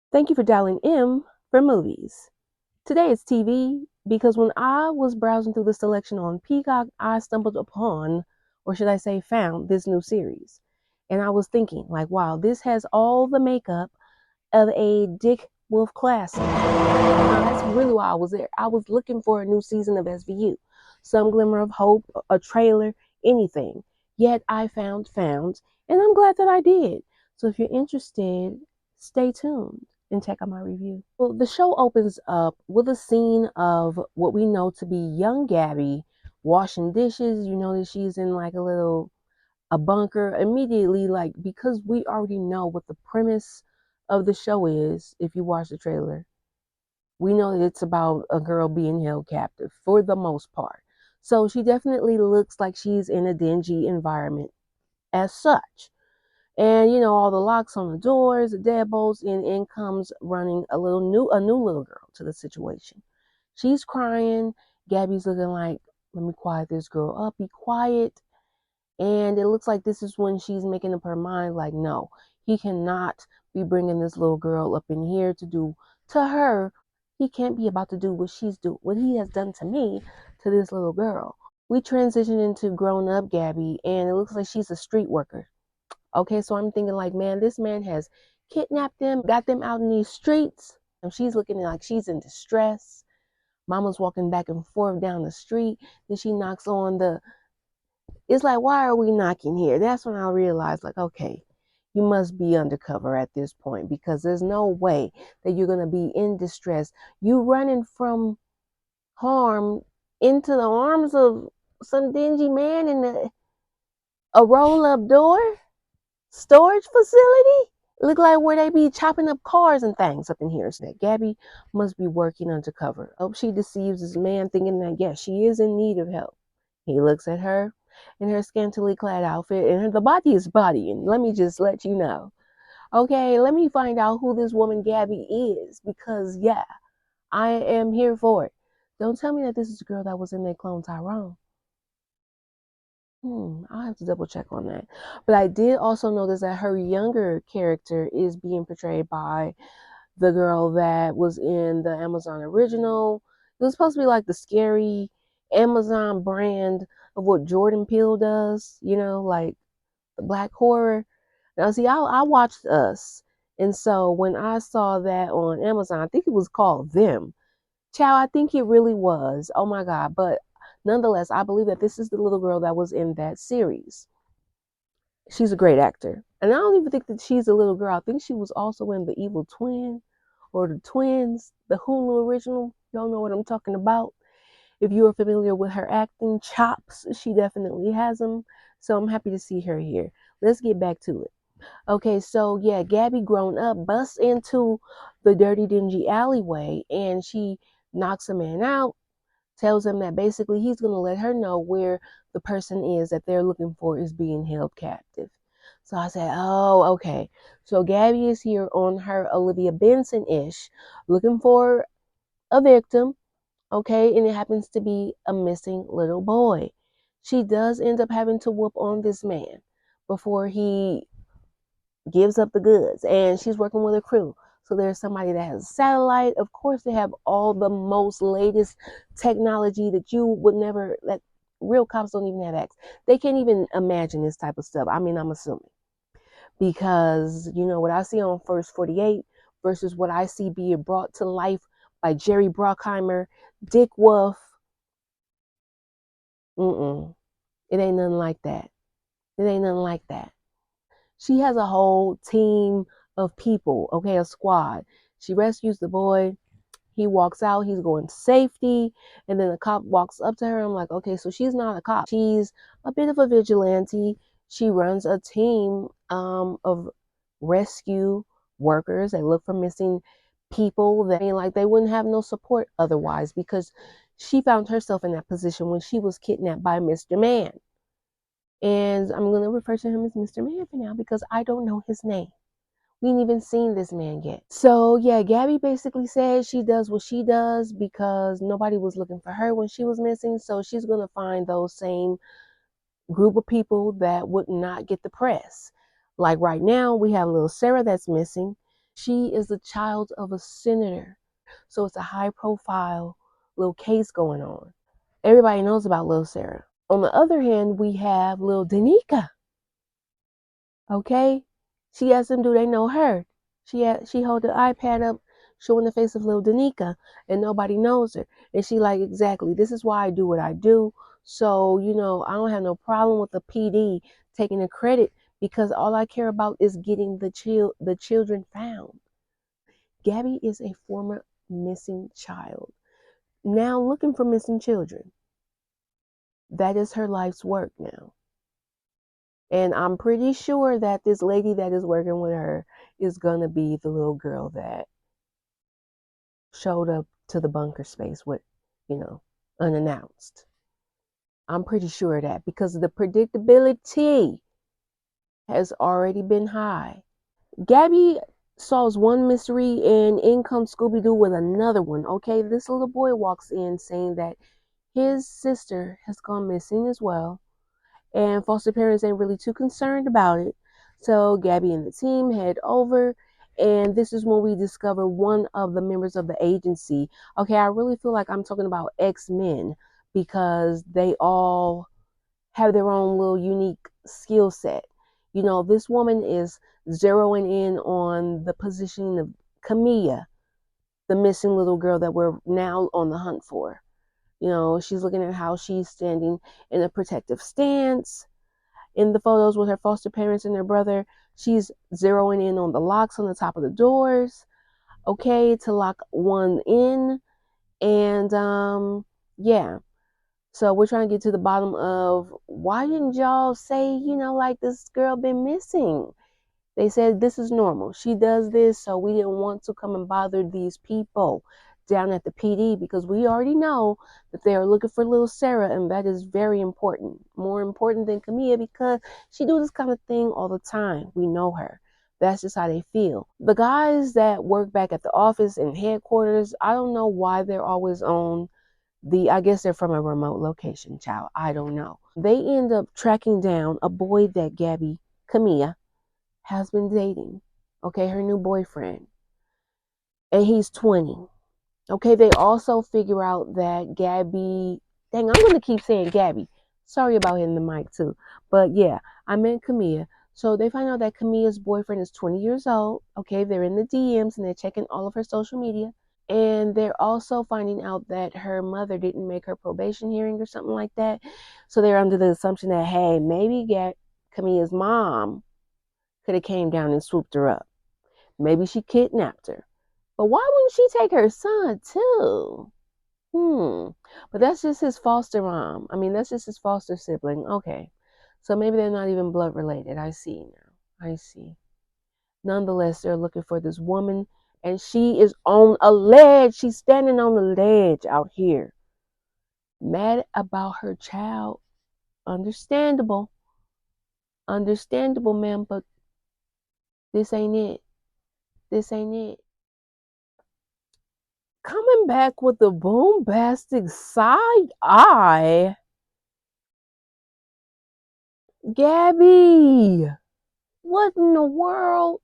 Thank you for dialing M for movies. Today it's TV because when I was browsing through the selection on Peacock, I stumbled upon, or should I say, found this new series. And I was thinking, like, wow, this has all the makeup of a Dick Wolf classic. That's really why I was there. I was looking for a new season of SVU, some glimmer of hope, a trailer, anything. Yet I found, and I'm glad that I did. So if you're interested, stay tuned and check out my review. Well, the show opens up with a scene of what we know to be young Gabby washing dishes. You know that she's in like a bunker immediately, like, because we already know what the premise of the show is. If you watch the trailer, we know that it's about a girl being held captive for the most part. So she definitely looks like she's in a dingy environment as such. And you know, all the locks on the doors, the deadbolts, and in comes running a new little girl to the situation. She's crying. Gabby's looking like, let me quiet this girl up, be quiet. And it looks like this is when she's making up her mind, like, no, he cannot be bringing this little girl up in here to do to her. He can't be about to do what he has done to me, to this little girl. We transition into grown up Gabby, and it looks like she's a street worker. Okay, so I'm thinking, like, man, this man has kidnapped them, got them out in these streets, and she's looking like she's in distress. Mama's walking back and forth down the street. Then she knocks on the it's like, why are we knocking here? That's when I realized, like, okay, you must be undercover at this point because there's no way that you're going to be in distress. You running from harm into the arms of some dingy man in a roll up door storage facility. Look like where they be chopping up cars and things up in here. So that Gabby must be working undercover. Hope she deceives this man thinking that, yes, she is in need of help. He looks at her in her scantily clad outfit, and the body is body. And let me just let you know. Okay, let me find out who this woman Gabby is because, yeah, I am here for it. Don't tell me that this is the girl that was in that clone Tyrone. I'll have to double check on that. But I did also notice that her younger character is being portrayed by the girl that was in the Amazon original. It was supposed to be like the scary Amazon brand of what Jordan Peele does, you know, like the black horror. Now, see, I watched Us. And so when I saw that on Amazon, I think it was called Them. Chow, I think it really was. Oh my God. But nonetheless, I believe that this is the little girl that was in that series. She's a great actor. And I don't even think that she's a little girl. I think she was also in The Evil Twin or The Twins, the Hulu original. Y'all know what I'm talking about. If you are familiar with her acting chops, she definitely has them. So I'm happy to see her here. Let's get back to it. Okay, so yeah, Gabby grown up busts into the dirty, dingy alleyway and she knocks a man out, tells him that basically he's going to let her know where the person is that they're looking for is being held captive. So I said, oh, okay. So Gabby is here on her Olivia Benson-ish, looking for a victim, okay? And it happens to be a missing little boy. She does end up having to whoop on this man before he gives up the goods, and she's working with a crew. So there's somebody that has a satellite. Of course, they have all the most latest technology that you would never, that real cops don't even have access. They can't even imagine this type of stuff. I mean, I'm assuming. Because, you know, what I see on First 48 versus what I see being brought to life by Jerry Bruckheimer, Dick Wolf, it ain't nothing like that. It ain't nothing like that. She has a whole team of people, okay, a squad. She rescues the boy. He walks out. He's going to safety. And then the cop walks up to her. I'm like, okay, so she's not a cop. She's a bit of a vigilante. She runs a team of rescue workers. They look for missing people that, I mean, like, they wouldn't have no support otherwise because she found herself in that position when she was kidnapped by Mr. Man. And I'm going to refer to him as Mr. Man for now because I don't know his name. We ain't even seen this man yet. So yeah, Gabby basically said she does what she does because nobody was looking for her when she was missing. So she's going to find those same group of people that would not get the press. Like right now, we have little Sarah that's missing. She is the child of a senator. So it's a high profile little case going on. Everybody knows about Lil Sarah. On the other hand, we have Lil Danica. Okay? She asked them, do they know her? She hold the iPad up showing the face of Lil Danica, and nobody knows her. And she like, exactly, this is why I do what I do. So, I don't have no problem with the PD taking the credit because all I care about is getting the children found. Gabby is a former missing child, now looking for missing children. That is her life's work now. And I'm pretty sure that this lady that is working with her is going to be the little girl that showed up to the bunker space with, unannounced. I'm pretty sure of that because the predictability has already been high. Gabby solves one mystery and in comes Scooby Doo with another one. Okay, this little boy walks in saying that his sister has gone missing as well, and foster parents ain't really too concerned about it. So Gabby and the team head over, and this is when we discover one of the members of the agency. Okay, I really feel like I'm talking about X-Men because they all have their own little unique skill set. This woman is zeroing in on the positioning of Kamya, the missing little girl that we're now on the hunt for. She's looking at how she's standing in a protective stance in the photos with her foster parents and their brother. She's zeroing in on the locks on the top of the doors, okay, to lock one in. And yeah. So we're trying to get to the bottom of why didn't y'all say, like this girl been missing? They said this is normal. She does this, so we didn't want to come and bother these people down at the PD because we already know that they are looking for little Sarah, and that is very important. More important than Kamya because she do this kind of thing all the time. We know her. That's just how they feel. The guys that work back at the office and headquarters, I don't know why they're always on I guess they're from a remote location, child. I don't know. They end up tracking down a boy that Kamya, has been dating, okay, her new boyfriend, and he's 20. Okay, they also figure out that Gabby, dang, I'm gonna keep saying Gabby. Sorry about hitting the mic too, but yeah, I meant Kamya. So they find out that Kamia's boyfriend is 20 years old. Okay, they're in the DMs and they're checking all of her social media. And they're also finding out that her mother didn't make her probation hearing or something like that. So they're under the assumption that, hey, maybe Kamia's mom could have came down and swooped her up. Maybe she kidnapped her. But why wouldn't she take her son too? But that's just his foster mom. I mean, that's just his foster sibling. Okay. So maybe they're not even blood related. I see now. I see. Nonetheless, they're looking for this woman, and she is on a ledge. She's standing on a ledge out here. Mad about her child. Understandable. Understandable, ma'am, but this ain't it. This ain't it. Coming back with the bombastic side eye. Gabby, what in the world?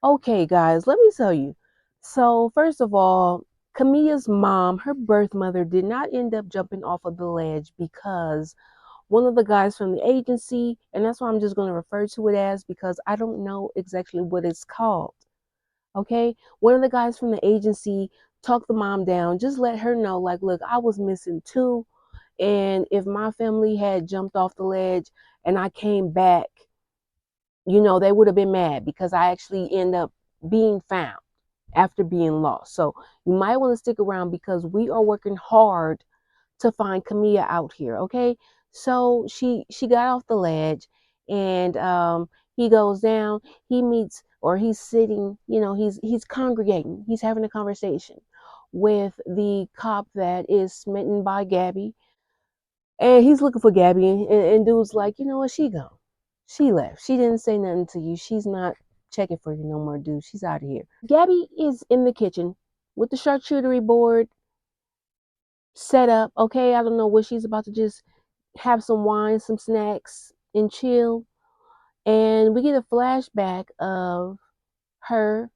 Okay, guys, let me tell you. So, first of all, Kamia's mom, her birth mother, did not end up jumping off of the ledge because one of the guys from the agency, and that's why I'm just going to refer to it as because I don't know exactly what it's called. Okay, one of the guys from the agency talked the mom down, just let her know, like, look, I was missing too. And if my family had jumped off the ledge and I came back, they would have been mad because I actually end up being found after being lost. So you might want to stick around because we are working hard to find Kamya out here. Okay. So she got off the ledge and he goes down, he meets or he's sitting, he's congregating, he's having a conversation with the cop that is smitten by Gabby. And he's looking for Gabby, and dude's like, you know what, she gone. She left. She didn't say nothing to you. She's not checking for you no more, dude. She's out of here. Gabby is in the kitchen with the charcuterie board set up. Okay, I don't know what she's about to just have some wine, some snacks, and chill. And we get a flashback of her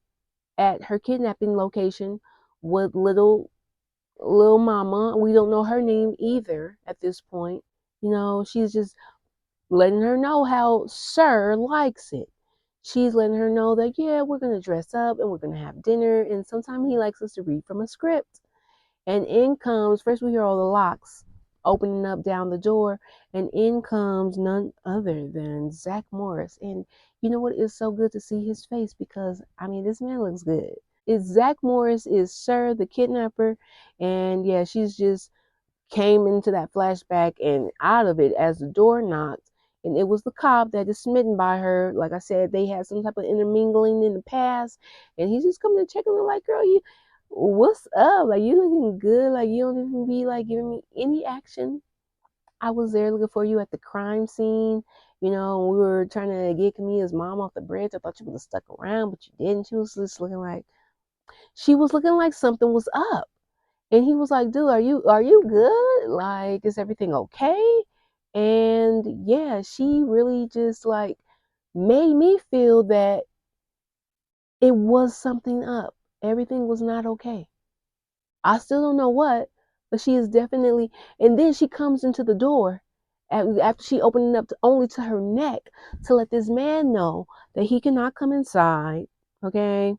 at her kidnapping location with little mama. We don't know her name either at this point. She's just letting her know how Sir likes it. She's letting her know that, yeah, we're going to dress up and we're going to have dinner. And sometimes he likes us to read from a script. And in comes, first we hear all the locks opening up down the door. And in comes none other than Zach Morris. And you know what? It's so good to see his face because, I mean, this man looks good. Zach Morris is Sir, the kidnapper. And yeah, she's just came into that flashback and out of it as the door knocked. And it was the cop that is smitten by her. Like I said, they had some type of intermingling in the past. And he's just coming to check on her like, girl, what's up? Like, you looking good. Like, you don't even be like giving me any action. I was there looking for you at the crime scene. We were trying to get Kamya's mom off the bridge. I thought you would have stuck around, but you didn't. She was looking like something was up. And he was like, dude, are you good? Like, is everything okay? And yeah, she really just like made me feel that it was something up. Everything was not okay. I still don't know what, but she is definitely. And then she comes into the door after she opened it up only to her neck to let this man know that he cannot come inside. Okay.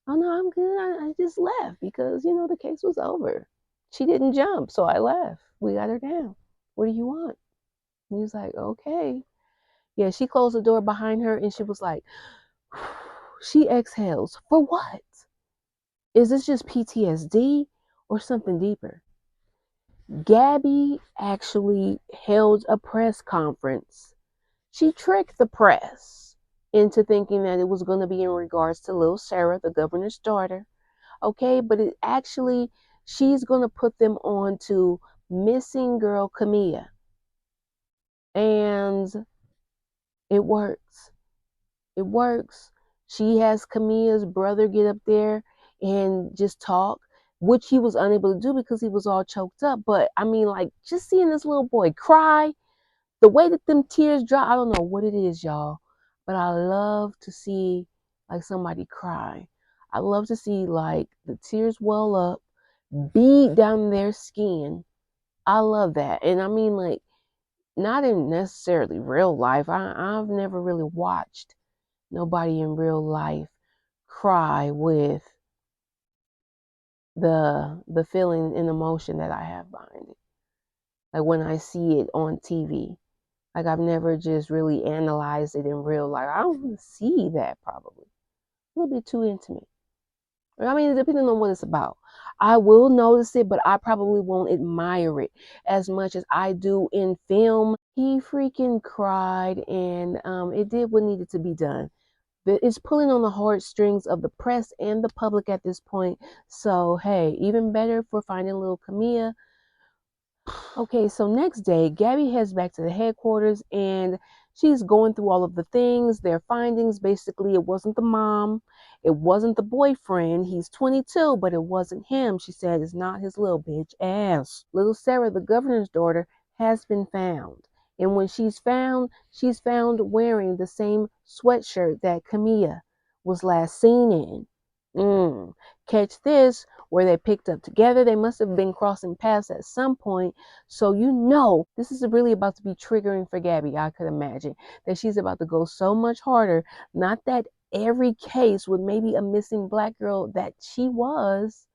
Oh no, I'm good. I just left because, the case was over. She didn't jump, so I left. We got her down. What do you want? And he was like, okay. Yeah, she closed the door behind her and she was like, she exhales. For what? Is this just PTSD or something deeper? Gabby actually held a press conference. She tricked the press into thinking that it was going to be in regards to little Sarah, the governor's daughter. Okay, but it actually, she's going to put them on to missing girl Kamya. And it works. It works. She has Kamya's brother get up there and just talk, which he was unable to do because he was all choked up. But I mean, like, just seeing this little boy cry, the way that them tears drop, I don't know what it is, y'all, but I love to see like somebody cry. I love to see like the tears well up, bead down their skin. I love that. And I mean, like, not in necessarily real life. I've never really watched nobody in real life cry with the feeling and emotion that I have behind it. Like when I see it on TV. Like I've never just really analyzed it in real life. I don't want to see that probably. A little bit too intimate. I mean, depending on what it's about. I will notice it, but I probably won't admire it as much as I do in film. He freaking cried and it did what needed to be done. It's pulling on the heartstrings of the press and the public at this point. So, hey, even better for finding little Kamya. Okay, so next day, Gabby heads back to the headquarters and she's going through all of the things, their findings. Basically, it wasn't the mom, it wasn't the boyfriend. He's 22, but it wasn't him. She said it's not his little bitch ass. Little Sarah, the governor's daughter, has been found. And when she's found wearing the same sweatshirt that Kamya was last seen in. Catch this, where they picked up together. They must have been crossing paths at some point. So this is really about to be triggering for Gabby, I could imagine. That she's about to go so much harder. Not that every case with maybe a missing black girl that she was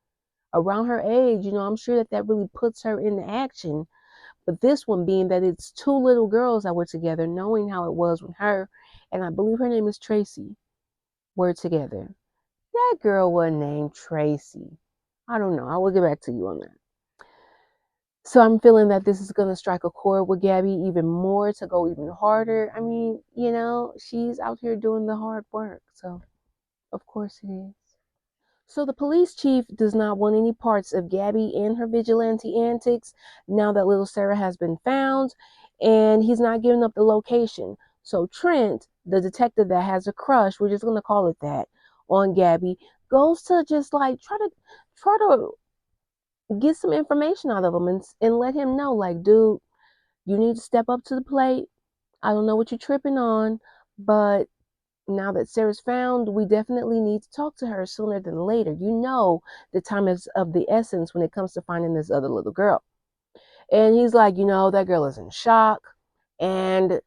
around her age, I'm sure that really puts her into action. But this one being that it's two little girls that were together, knowing how it was when her, and I believe her name is Tracy, were together. That girl wasn't named Tracy. I don't know. I will get back to you on that. So I'm feeling that this is going to strike a chord with Gabby even more to go even harder. I mean, she's out here doing the hard work. So, of course it is. So the police chief does not want any parts of Gabby and her vigilante antics now that little Sarah has been found, and he's not giving up the location. So Trent, the detective that has a crush, we're just going to call it that, on Gabby, goes to just like try to get some information out of him and let him know, like, dude, you need to step up to the plate. I don't know what you're tripping on, but now that Sarah's found, we definitely need to talk to her sooner than later. You know, the time is of the essence when it comes to finding this other little girl. And he's like, that girl is in shock. And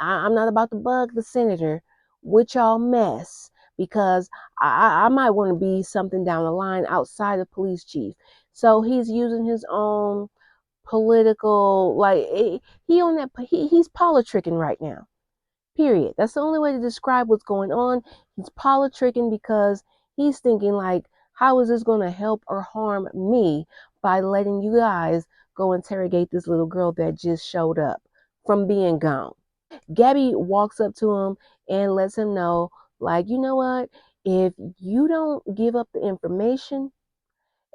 I'm not about to bug the senator with y'all mess because I might want to be something down the line outside of police chief. So he's using his own political, like, he's politicking right now. Period. That's the only way to describe what's going on. He's politicking because he's thinking like, how is this going to help or harm me by letting you guys go interrogate this little girl that just showed up from being gone? Gabby walks up to him and lets him know, like, you know what? If you don't give up the information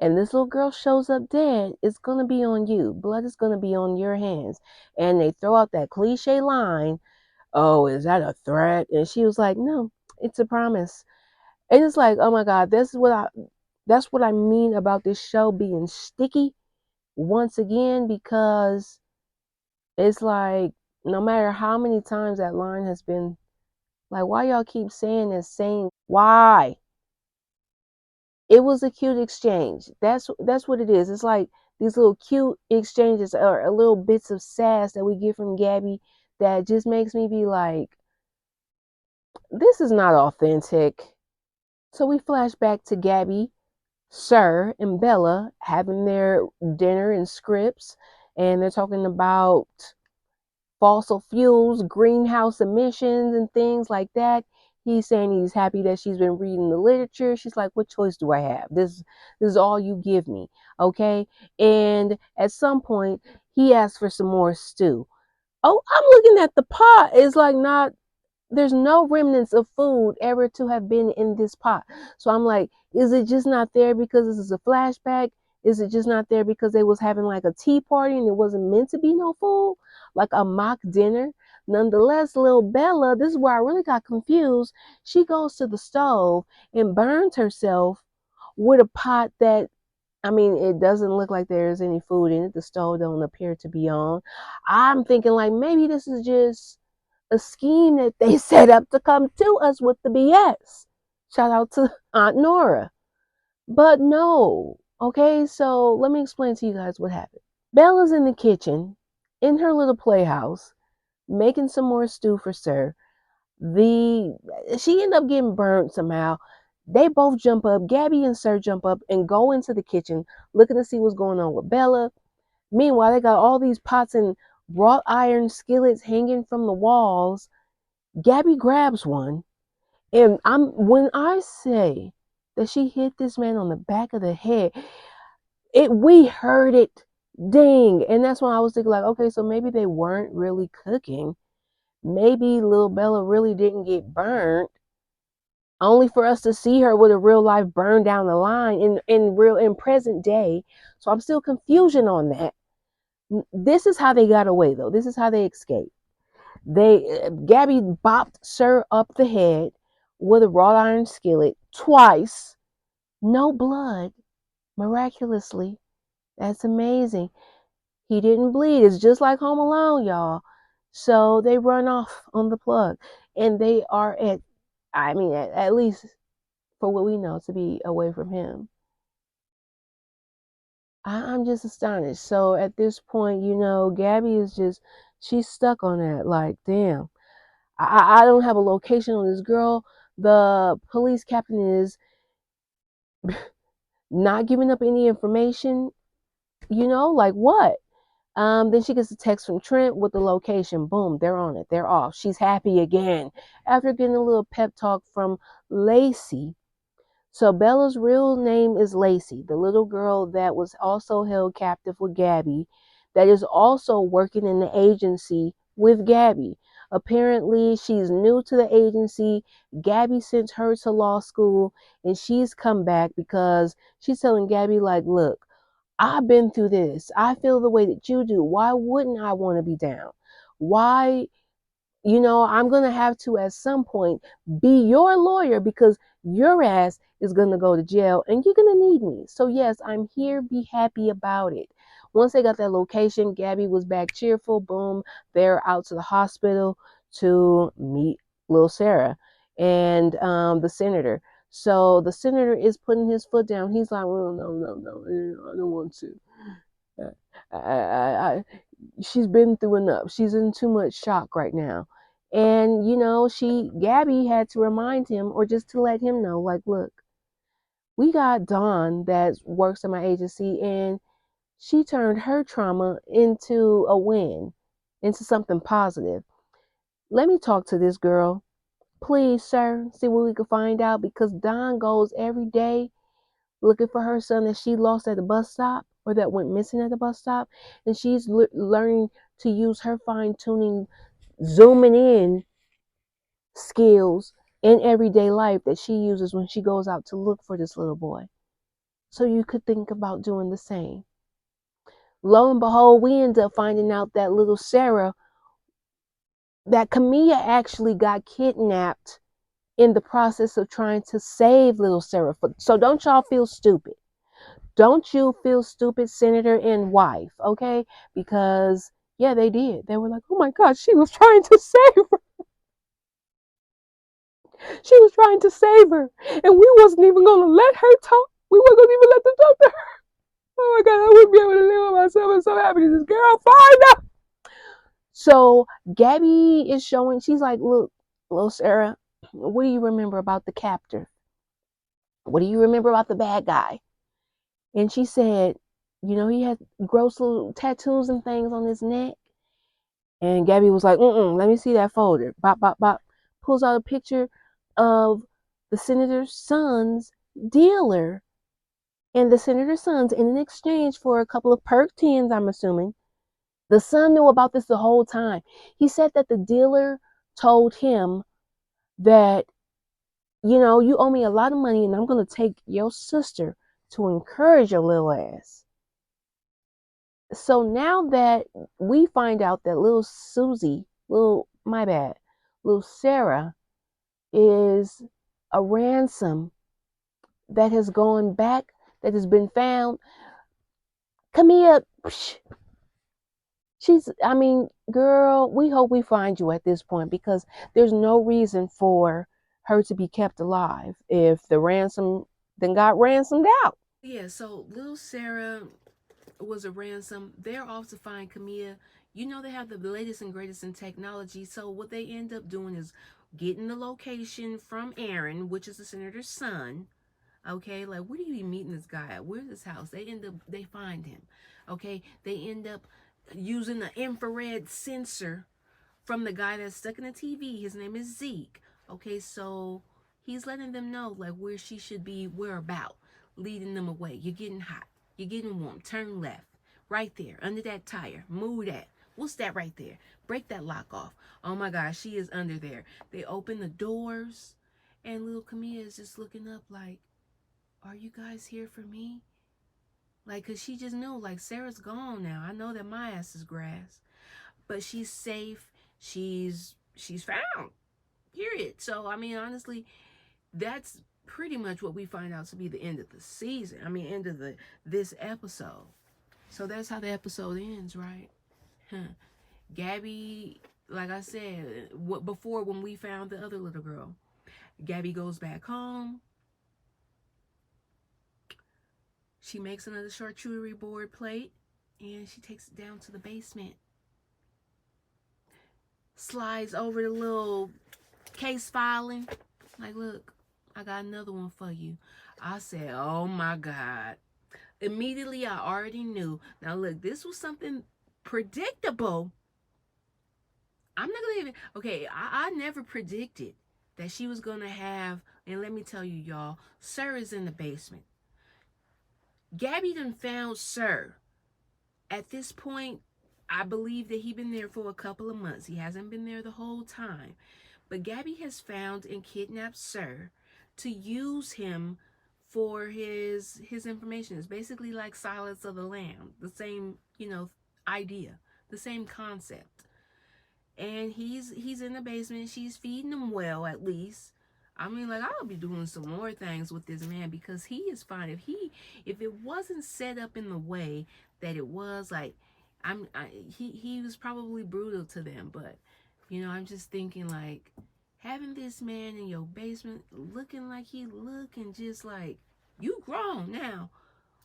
and this little girl shows up dead, it's going to be on you. Blood is going to be on your hands. And they throw out that cliche line, oh, is that a threat? And she was like, no, it's a promise. And it's like, oh my God, that's what I mean about this show being sticky once again, because it's like, no matter how many times that line has been, like, why y'all keep saying this same, why? It was a cute exchange. That's what it is. It's like these little cute exchanges or little bits of sass that we get from Gabby that just makes me be like, this is not authentic. So we flash back to Gabby, Sir, and Bella having their dinner and scripts, and they're talking about fossil fuels, greenhouse emissions, and things like that. He's saying he's happy that she's been reading the literature. She's like, what choice do I have? This is all you give me. Okay. And at some point, he asks for some more stew. Oh, I'm looking at the pot. It's like not, there's no remnants of food ever to have been in this pot. So I'm like, is it just not there because this is a flashback? Is it just not there because they was having like a tea party and it wasn't meant to be no food? Like a mock dinner? Nonetheless, little Bella, this is where I really got confused. She goes to the stove and burns herself with a pot that, I mean, it doesn't look like there's any food in it. The stove don't appear to be on. I'm thinking like maybe this is just a scheme that they set up to come to us with the BS. Shout out to Aunt Nora. But no. Okay, so let me explain to you guys what happened. Bella's in the kitchen, in her little playhouse, making some more stew for Sir. She ended up getting burnt somehow. They both jump up. Gabby and Sir jump up and go into the kitchen, looking to see what's going on with Bella. Meanwhile, they got all these pots and wrought iron skillets hanging from the walls. Gabby grabs one, and when I say that she hit this man on the back of the head, we heard it ding, and that's when I was thinking like, okay, so maybe they weren't really cooking. Maybe little Bella really didn't get burnt, only for us to see her with a real life burn down the line in present day. So I'm still confusion on that. This is how they got away though. This is how they escaped. Gabby bopped Sir up the head with a wrought iron skillet twice. No blood, miraculously. That's amazing. He didn't bleed. It's just like Home Alone, y'all. So they run off on the plug, and they are at least for what we know, to be away from him. I'm just astonished. So at this point, Gabby is she's stuck on that. Like, damn. I don't have a location on this girl. The police captain is not giving up any information, like what? Then she gets a text from Trent with the location. Boom, they're on it. They're off. She's happy again after getting a little pep talk from Lacey. So Bella's real name is Lacey, the little girl that was also held captive with Gabby, that is also working in the agency with Gabby. Apparently, she's new to the agency. Gabby sent her to law school, and she's come back because she's telling Gabby, like, look, I've been through this. I feel the way that you do. Why wouldn't I want to be down? Why I'm going to have to at some point be your lawyer because your ass is going to go to jail and you're going to need me. So, yes, I'm here. Be happy about it. Once they got that location, Gabby was back cheerful. Boom, they're out to the hospital to meet little Sarah. and the senator. So the senator is putting his foot down. He's like, well, no, I don't want to. I, she's been through enough. She's in too much shock right now. And Gabby had to remind him, or just to let him know, like, look, we got Dawn that works in my agency, and she turned her trauma into a win, into something positive. Let me talk to this girl. Please, sir, see what we can find out, because Dawn goes every day looking for her son that she lost at the bus stop, or that went missing at the bus stop, and she's learning to use her fine-tuning zooming in skills in everyday life that she uses when she goes out to look for this little boy. So you could think about doing the same. Lo and behold, we end up finding out that little Sarah, that Kamya actually got kidnapped in the process of trying to save little Sarah. So don't y'all feel stupid. Don't you feel stupid, senator and wife, okay? Because, yeah, they did. They were like, oh my God, she was trying to save her. She was trying to save her. And we wasn't even going to let her talk. We wasn't going to even let them talk to her. Oh my God, I wouldn't be able to live with myself. I'm so happy this girl find out. So Gabby is showing, she's like, look, little Sarah, what do you remember about the captor? What do you remember about the bad guy? And she said, he had gross little tattoos and things on his neck. And Gabby was like, let me see that folder. Bop, bop, bop. Pulls out a picture of the senator's son's dealer. And the senator's son's, in exchange for a couple of perk 10s, I'm assuming. The son knew about this the whole time. He said that the dealer told him that, you owe me a lot of money, and I'm going to take your sister to encourage your little ass. So now that we find out that little Sarah is a ransom that has gone back, that has been found. Kamya, girl, we hope we find you at this point, because there's no reason for her to be kept alive if the ransom then got ransomed out. Yeah, so little Sarah was a ransom. They're off to find Kamya. They have the latest and greatest in technology. So what they end up doing is getting the location from Aaron, which is the senator's son. Okay, like, where do you be meeting this guy at? Where's his house? They find him. Okay, they end up using the infrared sensor from the guy that's stuck in the TV. His name is Zeke. Okay, so he's letting them know, like, where she should be, where about, leading them away. You're getting hot. You're getting warm. Turn left. Right there, under that tire. Move that. What's that right there? Break that lock off. Oh my gosh, she is under there. They open the doors, and little Kamya is just looking up like, are you guys here for me? Like, cause she just knew, like, Sarah's gone now. I know that my ass is grass, but she's safe. She's found. Period. So honestly, that's pretty much what we find out to be the end of the season. End of this episode. So that's how the episode ends, right? Gabby, like I said, before, when we found the other little girl, Gabby goes back home. She makes another charcuterie board plate, and she takes it down to the basement. Slides over the little case filing. Like, look, I got another one for you. I said, oh my God. Immediately, I already knew. Now, look, this was something predictable. I'm not going to even... Okay, I never predicted that she was going to have... And let me tell you, y'all, Sir is in the basement. Gabby done found Sir. At this point, I believe that he's been there for a couple of months. He hasn't been there the whole time. But Gabby has found and kidnapped Sir to use him for his information. It's basically like Silence of the Lamb. The same, idea. The same concept. And he's in the basement. She's feeding him well, at least. I'll be doing some more things with this man, because he is fine. If it wasn't set up in the way that it was, like, he was probably brutal to them. But, I'm just thinking, like, having this man in your basement looking like he looking just like, you grown now.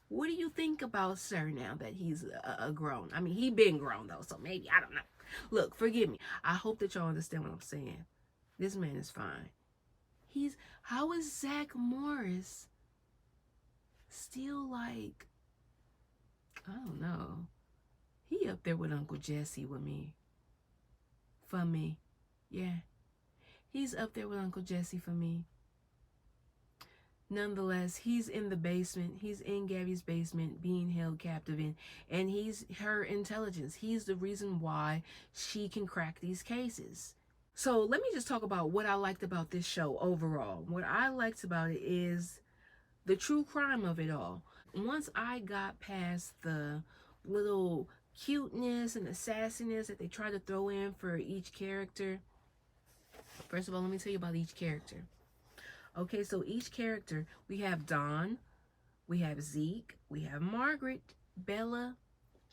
What do you think about sir now that he's a grown? I mean, he been grown though, so maybe, I don't know. Look, forgive me. I hope that y'all understand what I'm saying. This man is fine. How is Zach Morris still like, I don't know. He up there with Uncle Jesse with me. For me. Yeah. He's up there with Uncle Jesse for me. Nonetheless, he's in the basement. He's in Gabby's basement being held captive in, and he's her intelligence. He's the reason why she can crack these cases. So let me just talk about what I liked about this show overall. What I liked about it is the true crime of it all. Once I got past the little cuteness and the sassiness that they try to throw in for each character. First of all, let me tell you about each character. Okay, so each character, we have Dawn, we have Zeke, we have Margaret, Bella,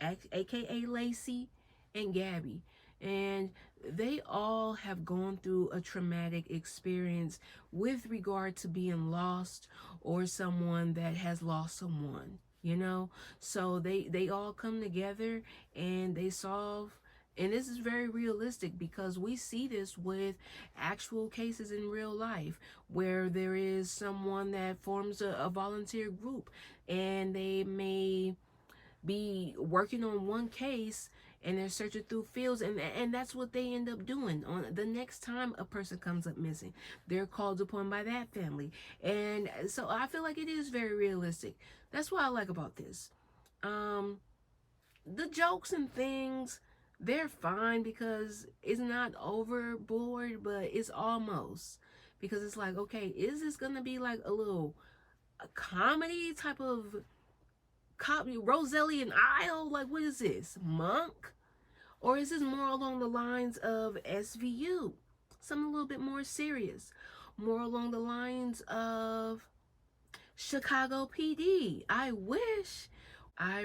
aka Lacey, and Gabby. And they all have gone through a traumatic experience with regard to being lost or someone that has lost someone, you know? So they all come together and they solve. And this is very realistic because we see this with actual cases in real life where there is someone that forms a volunteer group and they may be working on one case and they're searching through fields, and that's what they end up doing. On the next time a person comes up missing, they're called upon by that family. And so I feel like it is very realistic. That's what I like about this. The jokes and things, they're fine because it's not overboard, but it's almost, because it's like, okay, is this gonna be like a comedy type of Roselli and Isle? Like, what is this, Monk? Or is this more along the lines of SVU, something a little bit more serious, more along the lines of Chicago PD? I wish. I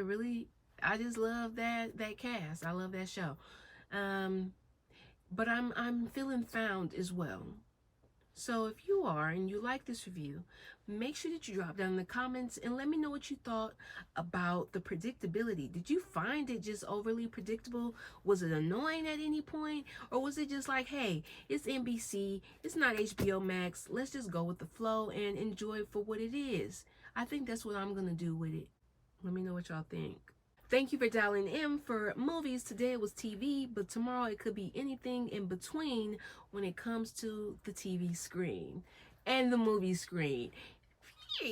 just love that cast. I love that show. But I'm feeling found as well. So if you are and you like this review, make sure that you drop down in the comments and let me know what you thought about the predictability. Did you find it just overly predictable? Was it annoying at any point? Or was it just like, hey, it's NBC, it's not HBO Max, let's just go with the flow and enjoy it for what it is? I think that's what I'm going to do with it. Let me know what y'all think. Thank you for dialing in for movies. Today it was TV, but tomorrow it could be anything in between when it comes to the TV screen and the movie screen. Yeah.